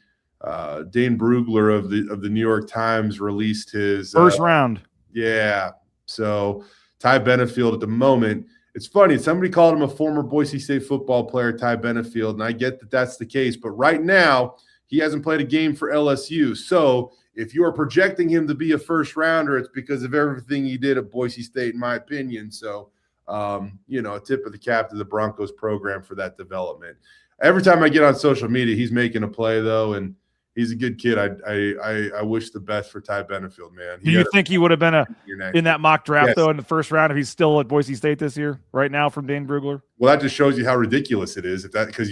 Dane Brugler of the New York Times released his first round. Yeah. So Ty Benefield at the moment it's funny. Somebody called him a former Boise State football player, Ty Benefield, and I get that that's the case. But right now, he hasn't played a game for LSU. So if you are projecting him to be a first rounder, it's because of everything he did at Boise State, in my opinion. So, a tip of the cap to the Broncos program for that development. Every time I get on social media, he's making a play, though, and he's a good kid. I wish the best for Ty Benefield, man. Do you think he would have been in that mock draft, Yes. though, in the first round if he's still at Boise State this year, right now, from Dane Brugler? Well, that just shows you how ridiculous it is. Because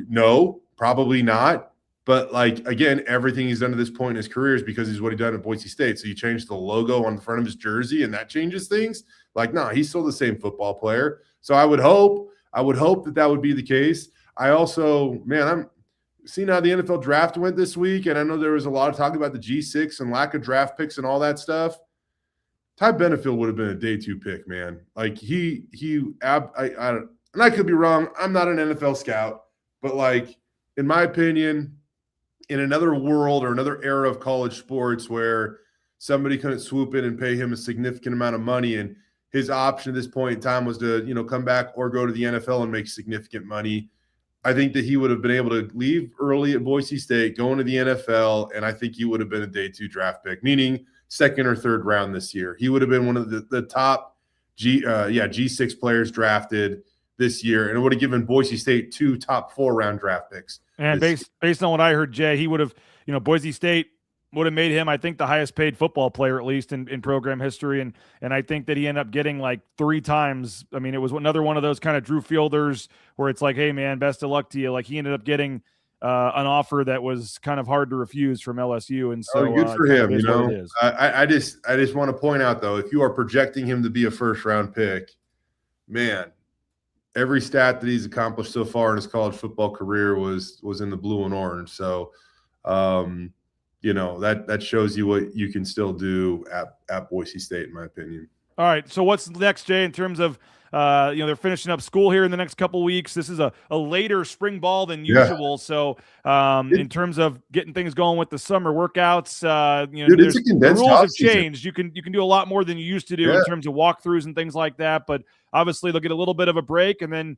no, probably not. But, again, everything he's done to this point in his career is because he's what he done at Boise State. So you change the logo on the front of his jersey and that changes things. He's still the same football player. So I would hope that would be the case. I also, I'm seeing how the NFL draft went this week, and I know there was a lot of talk about the G6 and lack of draft picks and all that stuff. Ty Benefield would have been a day 2 pick, man. I could be wrong. I'm not an NFL scout, but in my opinion, in another world or another era of college sports where somebody couldn't swoop in and pay him a significant amount of money, and his option at this point in time was to, come back or go to the NFL and make significant money, I think that he would have been able to leave early at Boise State, go into the NFL, and I think he would have been a day 2 draft pick, meaning second or third round this year. He would have been one of the top G6 players drafted this year, and it would have given Boise State 2 top 4 round draft picks. And based on what I heard, Jay, he would have, Boise State would have made him, I think, the highest paid football player, at least in program history. And I think that he ended up getting 3 times. I mean, it was another one of those kind of Drew Fielders where it's hey, man, best of luck to you. He ended up getting an offer that was kind of hard to refuse from LSU. And so good for him. I just want to point out, though, if you are projecting him to be a first round pick, man, every stat that he's accomplished so far in his college football career was in the blue and orange. So, that shows you what you can still do at Boise State, in my opinion. All right. So what's next, Jay, in terms of, they're finishing up school here in the next couple of weeks. This is a later spring ball than usual. So in terms of getting things going with the summer workouts, it's a condensed the rules have offseason. changed. You can do a lot more than you used to do in terms of walkthroughs and things like that. But obviously they'll get a little bit of a break and then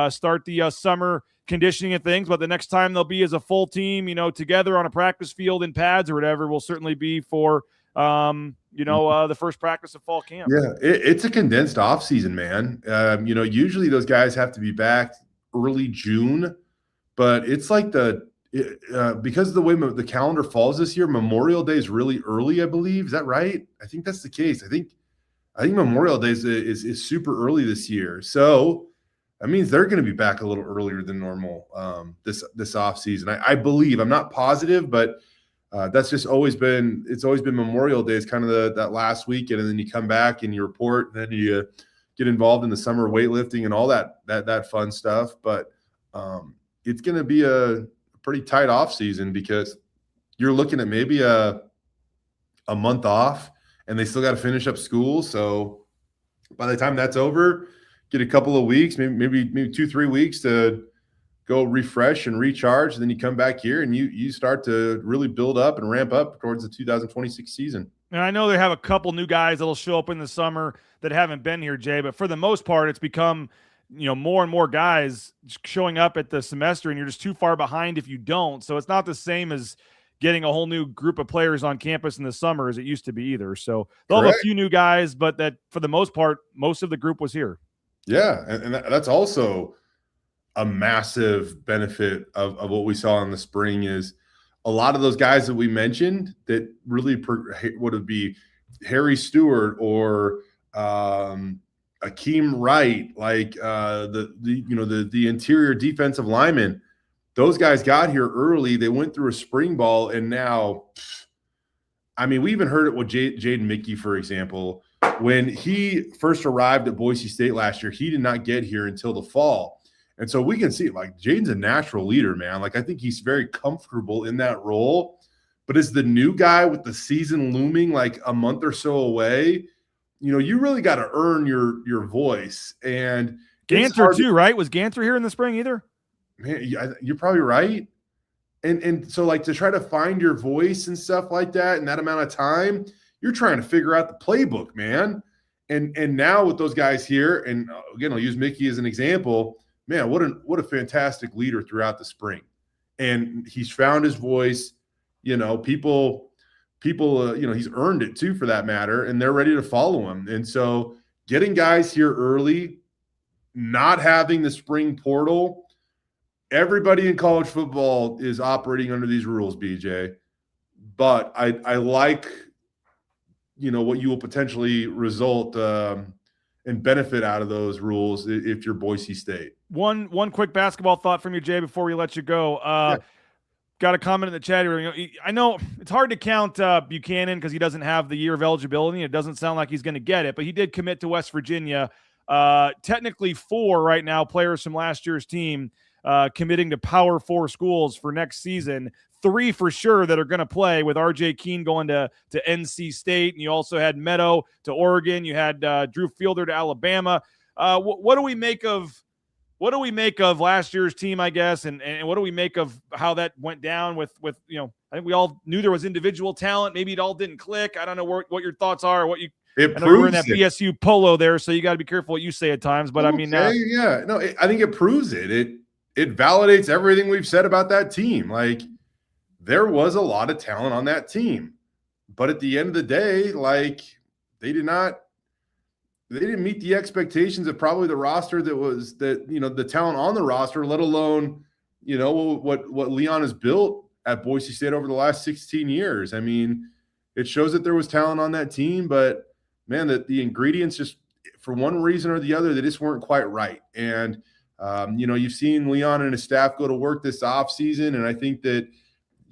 start the summer conditioning and things. But the next time they'll be as a full team, together on a practice field in pads or whatever, will certainly be for the first practice of fall camp. Yeah, it's a condensed offseason, man. Usually those guys have to be back early June, but it's because of the way the calendar falls this year, Memorial Day is really early, I believe. Is that right? I think that's the case. I think Memorial Day is super early this year. So that means they're going to be back a little earlier than normal this offseason. I believe. I'm not positive, but that's just always been Memorial Day is kind of that last weekend, and then you come back and you report, and then you get involved in the summer weightlifting and all that fun stuff. But it's going to be a pretty tight off season because you're looking at maybe a month off, and they still got to finish up school. So by the time that's over, get a couple of weeks, maybe 2-3 weeks to go refresh and recharge, and then you come back here and you start to really build up and ramp up towards the 2026 season. And I know they have a couple new guys that'll show up in the summer that haven't been here, Jay, but for the most part, it's become, more and more guys showing up at the semester, and you're just too far behind if you don't. So it's not the same as getting a whole new group of players on campus in the summer as it used to be either. So they'll have a few new guys, but that for the most part, most of the group was here. Yeah. And that's also a massive benefit of what we saw in the spring is a lot of those guys that we mentioned that really would be Harry Stewart or Akeem Wright, the interior defensive lineman. Those guys got here early. They went through a spring ball, and now, we even heard it with Jaden Mickey, for example. When he first arrived at Boise State last year, he did not get here until the fall. And so we can see, Jaden's a natural leader, man. I think he's very comfortable in that role. But as the new guy with the season looming a month or so away, you really got to earn your voice. And Ganter too, right? Was Ganter here in the spring either? Man, you're probably right. And so to try to find your voice and stuff like that in that amount of time, you're trying to figure out the playbook, man. And now with those guys here, and again, I'll use Mickey as an example. Man, what a fantastic leader throughout the spring, and he's found his voice. People, he's earned it too, for that matter, and they're ready to follow him. And so, getting guys here early, not having the spring portal, everybody in college football is operating under these rules, BJ. But I like, what you will potentially result and benefit out of those rules if you're Boise State. One quick basketball thought from you, Jay, before we let you go. Got a comment in the chat here. I know it's hard to count Buchanan because he doesn't have the year of eligibility. It doesn't sound like he's going to get it, but he did commit to West Virginia. Technically 4 right now players from last year's team committing to Power 4 schools for next season. 3 for sure that are going to play, with RJ Keene going to NC State. And you also had Meadow to Oregon. You had Drew Fielder to Alabama. What do we make of last year's team, I guess, and what do we make of how that went down with I think we all knew there was individual talent. Maybe it all didn't click. I don't know what your thoughts are. I know you're in that BSU polo there, so you got to be careful what you say at times. But I mean, I think it proves it. It validates everything we've said about that team. Like, there was a lot of talent on that team, but at the end of the day, like, they didn't meet the expectations of probably the roster the talent on the roster, let alone, what Leon has built at Boise State over the last 16 years. I mean, it shows that there was talent on that team, but man, that the ingredients just, for one reason or the other, they just weren't quite right. And, you've seen Leon and his staff go to work this offseason, and I think that,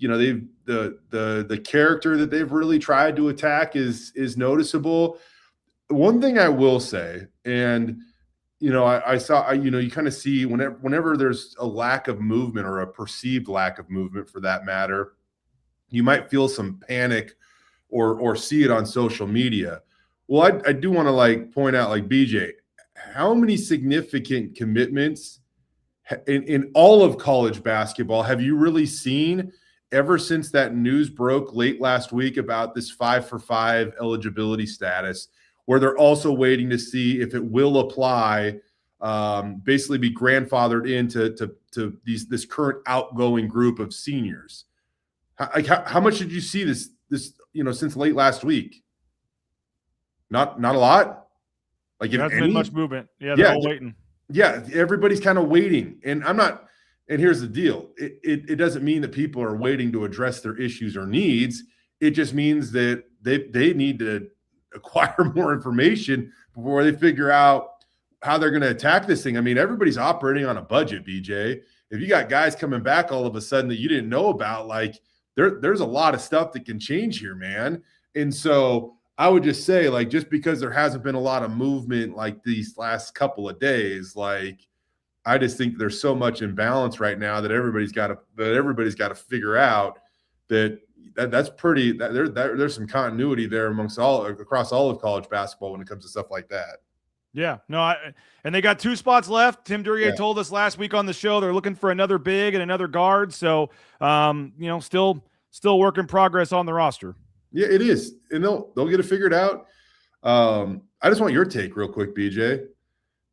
they've the character that they've really tried to attack is noticeable. One thing I will say, and I saw, you kind of see whenever there's a lack of movement, or a perceived lack of movement for that matter, you might feel some panic or see it on social media. Well, I do want to point out, BJ, how many significant commitments in all of college basketball have you really seen ever since that news broke late last week about this 5-for-5 eligibility status, where they're also waiting to see if it will apply, basically be grandfathered into this current outgoing group of seniors? How much did you see this since late last week? Not a lot. There hasn't been much movement. Yeah, they're all waiting. Yeah, everybody's kind of waiting, and I'm not. And here's the deal: it doesn't mean that people are waiting to address their issues or needs. It just means that they need to acquire more information before they figure out how they're going to attack this thing. I mean, everybody's operating on a budget, BJ. If you got guys coming back all of a sudden that you didn't know about, there's a lot of stuff that can change here, man. And so I would just say, just because there hasn't been a lot of movement these last couple of days, I just think there's so much imbalance right now that everybody's got to figure out that's pretty. There's some continuity there across all of college basketball when it comes to stuff like that. Yeah, no, and they got 2 spots left. Tim Duryea told us last week on the show they're looking for another big and another guard. So, still work in progress on the roster. Yeah, it is, and they'll get it figured out. I just want your take real quick, BJ,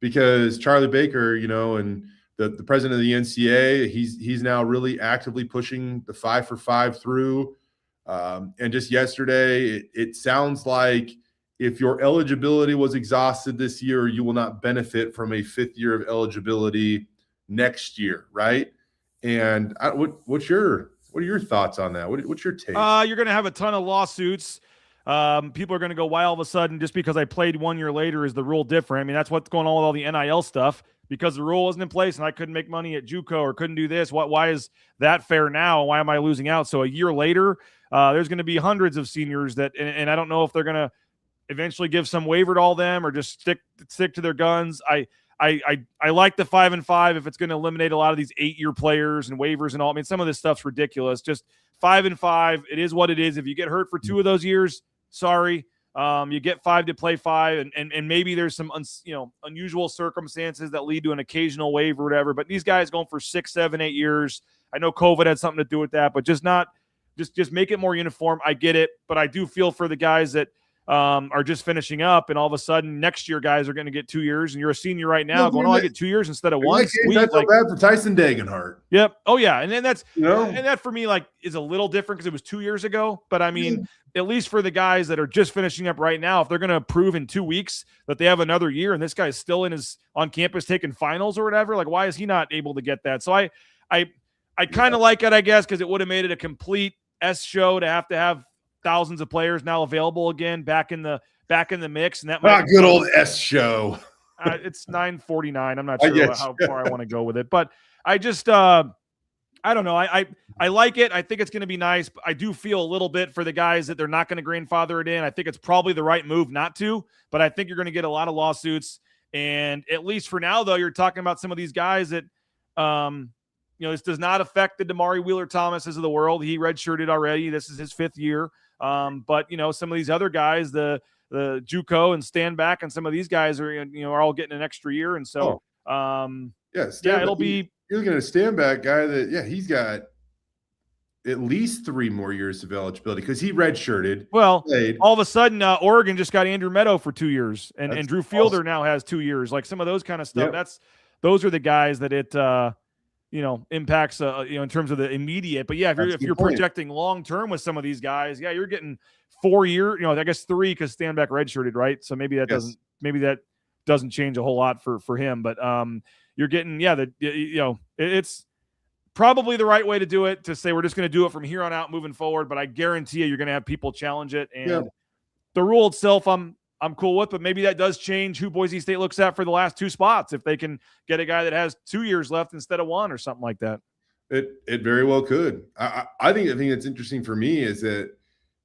because Charlie Baker, and the president of the NCAA, he's now really actively pushing the 5-for-5 through. And just yesterday, it sounds like if your eligibility was exhausted this year, you will not benefit from a 5th year of eligibility next year, right? And what are your thoughts on that? What's your take? You're going to have a ton of lawsuits. People are going to go, why all of a sudden, just because I played 1 year later, is the rule different? I mean, that's what's going on with all the NIL stuff, because the rule wasn't in place and I couldn't make money at JUCO or couldn't do this. Why is that fair now? Why am I losing out? So a year later, there's going to be hundreds of seniors that, and I don't know if they're going to eventually give some waiver to all them or just stick to their guns. I like the 5-and-5 if it's going to eliminate a lot of these 8-year players and waivers and all. I mean, some of this stuff's ridiculous. Just 5-and-5. It is what it is. If you get hurt for 2 of those years, sorry. You get 5 to play 5, and maybe there's some unusual circumstances that lead to an occasional waiver or whatever. But these guys going for 6, 7, 8 years. I know COVID had something to do with that, but just make it more uniform. I get it, but I do feel for the guys that are just finishing up, and all of a sudden next year guys are going to get 2 years, and you're a senior right now going, I get 2 years instead of one. Sweet. I felt bad for Tyson Dagenhart. Yep. Oh yeah. And then that's, and that for me, like, is a little different because it was 2 years ago. But I mean, at least for the guys that are just finishing up right now, if they're going to prove in 2 weeks that they have another year and this guy's still on campus taking finals or whatever, like, why is he not able to get that? So I kind of like it, I guess, because it would have made it a complete S show to have thousands of players now available again back in the mix. And that might good old S show. It's 9:49. I'm not sure how far I want to go with it, but I just I don't know. I like it. I think it's going to be nice. But I do feel a little bit for the guys that they're not going to grandfather it in. I think it's probably the right move not to, but I think you're going to get a lot of lawsuits. And at least for now, though, you're talking about some of these guys that, this does not affect the Damari Wheeler-Thomases of the world. He redshirted already. This is his 5th year. But some of these other guys, the JUCO and Standback, and some of these guys are all getting an extra year. And so, it'll be. You're looking at a Standback guy that, he's got at least 3 more years of eligibility because he redshirted. Well, played. All of a sudden, Oregon just got Andrew Meadow for 2 years, and Drew Fielder now has 2 years. Like some of those kind of stuff. Yep. Those are the guys that it impacts. In terms of the immediate. But if you're projecting long term with some of these guys, you're getting 4 years. I guess 3 because Standback redshirted, right? So maybe that doesn't change a whole lot for him, but you're getting, it's probably the right way to do it, to say we're just going to do it from here on out moving forward. But I guarantee you're going to have people challenge it. And the rule itself, I'm cool with, but maybe that does change who Boise State looks at for the last 2 spots. If they can get a guy that has 2 years left instead of 1 or something like that. It very well could. I think the thing that's interesting for me is that,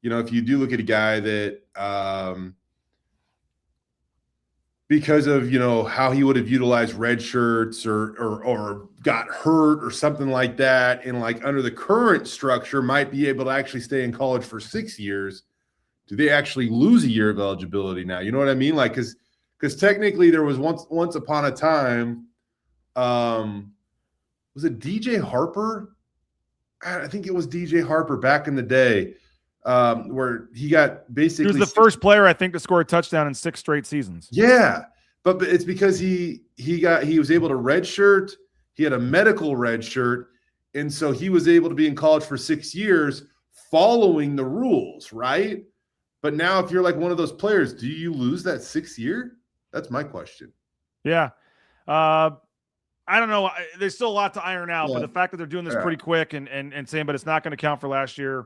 if you do look at a guy that, because of, how he would have utilized red shirts or got hurt or something like that, and like under the current structure might be able to actually stay in college for 6 years, do they actually lose a year of eligibility now? You know what I mean? Like, because technically there was once upon a time, was it DJ Harper? I think it was DJ Harper back in the day, where he got basically. He was the first player, I think, to score a touchdown in 6 straight seasons. Yeah, but it's because he was able to redshirt. He had a medical redshirt, and so he was able to be in college for 6 years, following the rules, right? But now, if you're like one of those players, do you lose that 6th year? That's my question. Yeah. I don't know. There's still a lot to iron out, but the fact that they're doing this pretty quick and saying, but it's not going to count for last year.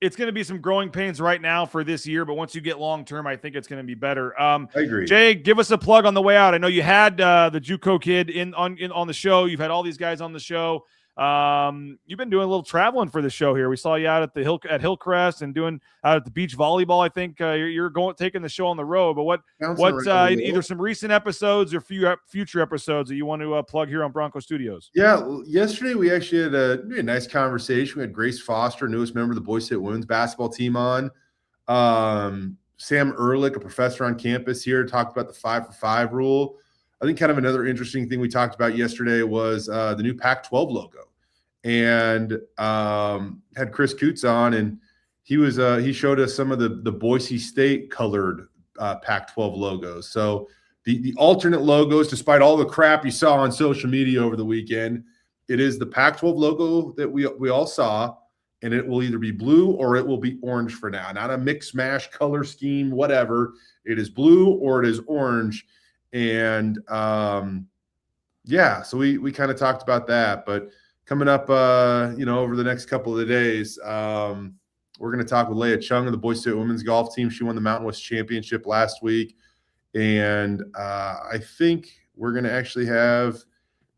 It's going to be some growing pains right now for this year, but once you get long-term, I think it's going to be better. I agree. Jay, give us a plug on the way out. I know you had the JUCO kid on the show. You've had all these guys on the show. You've been doing a little traveling for the show here. We saw you out at Hillcrest and doing out at the beach volleyball. I think you're taking the show on the road. But what's either some recent episodes or future episodes that you want to plug here on Bronco Studios? Yeah, yesterday we actually had a nice conversation. We had Grace Foster, newest member of the Boise State women's basketball team, on. Sam Ehrlich, a professor on campus here, talked about the 5-for-5 rule. I think kind of another interesting thing we talked about yesterday was the new Pac-12 logo. And had Chris Coots on, and he showed us some of the Boise State colored Pac-12 logos. So the alternate logos, despite all the crap you saw on social media over the weekend, it is the Pac-12 logo that we all saw, and it will either be blue or it will be orange for now. Not a mix mash color scheme, whatever. It is blue or it is orange. And so we kind of talked about that, but coming up, over the next couple of days, we're going to talk with Leah Chung of the Boise State women's golf team. She won the Mountain West Championship last week. And I think we're going to actually have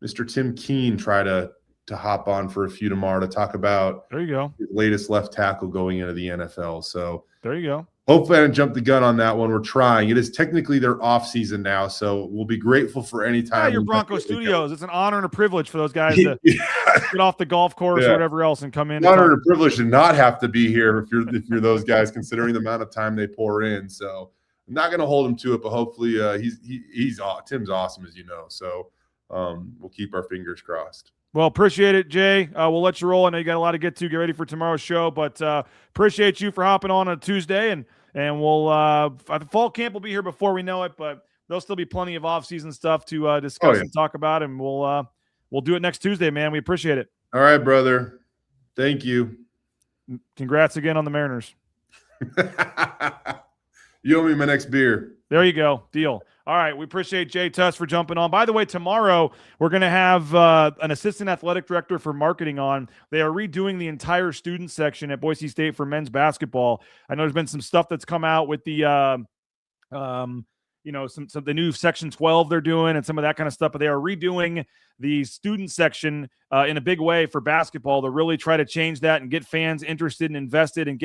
Mr. Tim Keene try to hop on for a few tomorrow to talk about his latest left tackle going into the NFL. So there you go. Hopefully I didn't jump the gun on that one. We're trying. It is technically their off season now, so we'll be grateful for any time. Yeah, your Bronco Studios. It's an honor and a privilege for those guys to get off the golf course or whatever else and come in. It's an honor and a privilege to not have to be here if you're those guys, considering the amount of time they pour in. So I'm not going to hold him to it, but hopefully Tim's awesome, as you know. So we'll keep our fingers crossed. Well, appreciate it, Jay. We'll let you roll. I know you got a lot to get to. Get ready for tomorrow's show, but appreciate you for hopping on a Tuesday, and and we'll fall camp will be here before we know it, but there'll still be plenty of off-season stuff to discuss and talk about, and we'll do it next Tuesday, man. We appreciate it. All right, brother. Thank you. Congrats again on the Mariners. You owe me my next beer. There you go. Deal. All right. We appreciate Jay Tust for jumping on. By the way, tomorrow we're going to have an assistant athletic director for marketing on. They are redoing the entire student section at Boise State for men's basketball. I know there's been some stuff that's come out with the some the new section 12 they're doing and some of that kind of stuff, but they are redoing the student section in a big way for basketball to really try to change that and get fans interested and invested in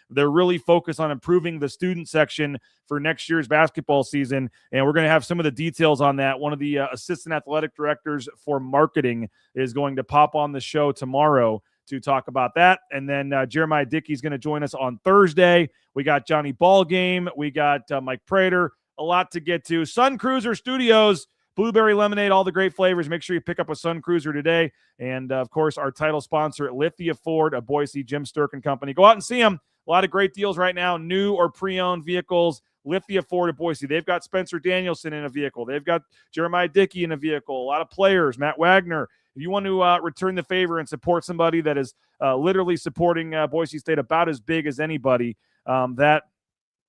they're really focused on improving the student section for next year's basketball season. And we're going to have some of the details on that. One of the assistant athletic directors for marketing is going to pop on the show tomorrow to talk about that. And then Jeremiah Dickey's going to join us on Thursday. We got Johnny Ballgame. We got Mike Prater. A lot to get to. Sun Cruiser Studios, blueberry lemonade, all the great flavors. Make sure you pick up a Sun Cruiser today. And, of course, our title sponsor, Lithia Ford of Boise, Jim Sturk and Company. Go out and see them. A lot of great deals right now, new or pre-owned vehicles. Lithia Ford of Boise. They've got Spencer Danielson in a vehicle. They've got Jeremiah Dickey in a vehicle. A lot of players, Matt Wagner. If you want to return the favor and support somebody that is literally supporting Boise State about as big as anybody, that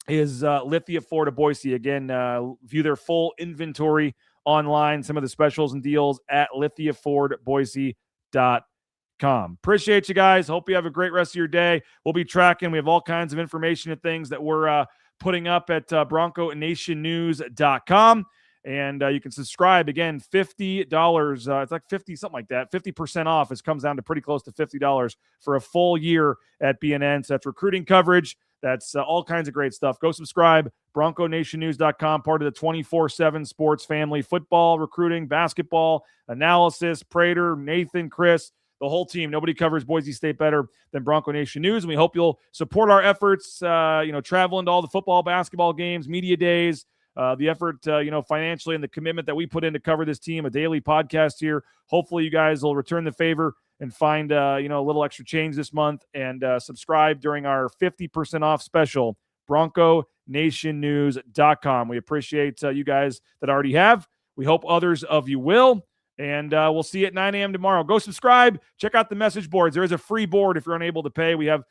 is Lithia Ford of Boise. Again, view their full inventory online, some of the specials and deals at lithiafordboise.com. Appreciate you guys. Hope you have a great rest of your day. We'll be tracking. We have all kinds of information and things that we're putting up at BroncoNationNews.com. And you can subscribe, again, $50. It's like 50, something like that. 50% off. It comes down to pretty close to $50 for a full year at BNN. So that's recruiting coverage. That's all kinds of great stuff. Go subscribe, BroncoNationNews.com, part of the 24/7 sports family, football, recruiting, basketball, analysis, Prater, Nathan, Chris, the whole team. Nobody covers Boise State better than Bronco Nation News, and we hope you'll support our efforts, traveling to all the football, basketball games, media days, the effort, financially and the commitment that we put in to cover this team, a daily podcast here. Hopefully you guys will return the favor and find, a little extra change this month and subscribe during our 50% off special, BroncoNationNews.com. We appreciate you guys that already have. We hope others of you will. And we'll see you at 9 a.m. tomorrow. Go subscribe. Check out the message boards. There is a free board if you're unable to pay. We have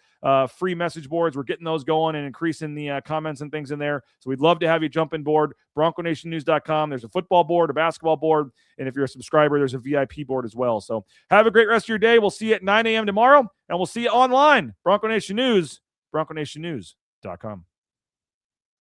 free message boards. We're getting those going and increasing the comments and things in there. So we'd love to have you jump in board. BroncoNationNews.com. There's a football board, a basketball board. And if you're a subscriber, there's a VIP board as well. So have a great rest of your day. We'll see you at 9 a.m. tomorrow. And we'll see you online. Bronco Nation News, BroncoNationNews.com.